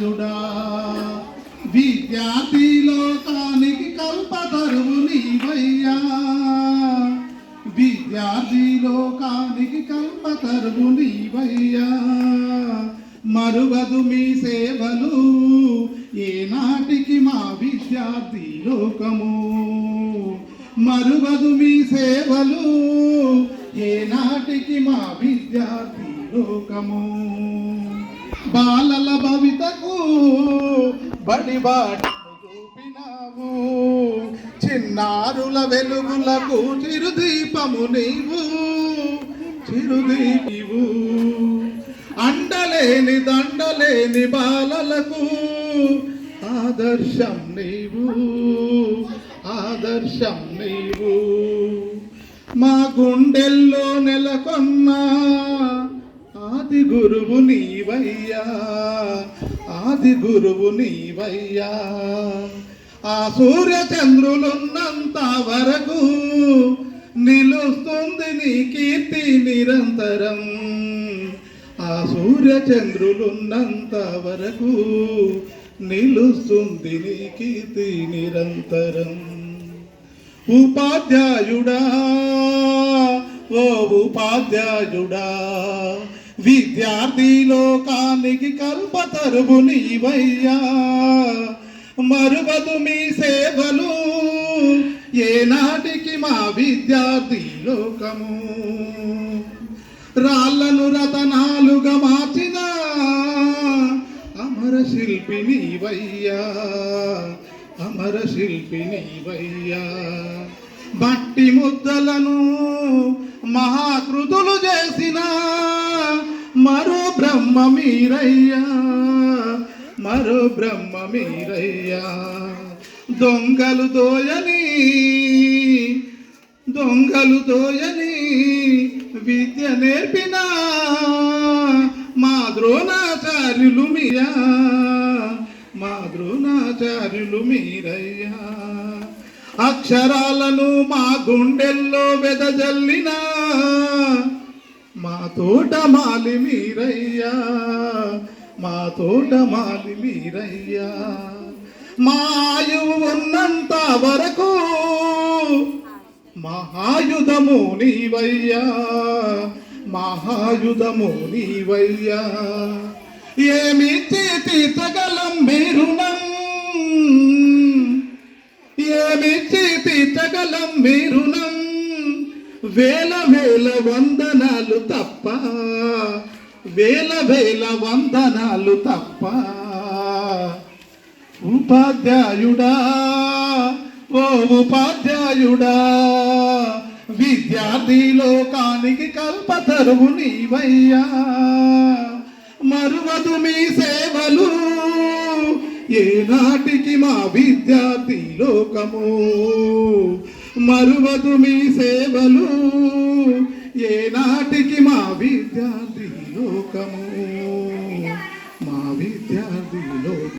ఉపాధ్యాయుడా విద్యార్థి లోకానికి కల్పతరువు నీవయ్యా విద్యార్థి లోకానికి కల్పతరువు నీవయ్యా మరువదు మీ సేవలు ఏనాటికి మా విద్యార్థి లోకము మరువదు మీ సేవలు ఏనాటికి మా విద్యార్థి లోకము బాలల భవితకు బడిబాటను చూపినావు చిన్నారుల వెలుగులకు చిరుదీపము నీవు చిరుదీపివు అండలేని దండలేని బాలలకు ఆదర్శం నీవు ఆదర్శం నీవు మా గుండెల్లో నెలకొన్న ఆది గురువు నీవయ్యా ఆది గురువు నీవయ్యా ఆ సూర్య చంద్రులున్నంత వరకు నిలుస్తుంది నీ కీర్తి నిరంతరం ఆ సూర్య చంద్రులున్నంత వరకు నిలుస్తుంది నీ కీర్తి నిరంతరం ఉపాధ్యాయుడా ఓ ఉపాధ్యాయుడా విద్యార్థి లోకానికి కల్పతరువు నీవయ్యా మరువదు మీ సేవలు ఏనాటికి మా విద్యార్థి లోకము రాళ్లను రతనాలుగా మార్చిన అమర శిల్పి నీవయ్యా అమర శిల్పి నీవయ్యా మట్టి ముద్దలను మహాకృతులు చేసిన మరో బ్రహ్మ మీరయ్యా మరో బ్రహ్మ మీరయ్యా దొంగలు దోయని విద్య నేర్పిన మా ద్రోణాచార్యులు మీరా మా ద్రోణాచార్యులు మీరయ్యా అక్షరాలను మా గుండెల్లో వెదజల్లిన మా తోటమాలి మీరయ్యా మా తోటమాలి మీరయ్యా మా ఆయువు ఉన్నంత వరకు మహాయుధము నీవయ్యా మహాయుధము నీవయ్యా ఏమిచ్చి తీర్చగలం మీరునం ఏమిచ్చి తీర్చగలం మీరునం వేల వేల వందనాలు తప్ప వేల వేల వందనాలు తప్ప ఉపాధ్యాయుడా ఓ ఉపాధ్యాయుడా విద్యార్థి లోకానికి కల్పతరువు నీవయ్యా మరువదు మీ సేవలు ఏనాటికి మా విద్యార్థి లోకము మరువదు మీ సేవలు ఏనాటికి మా విద్యార్థి లోకము మా విద్యార్థి లోకము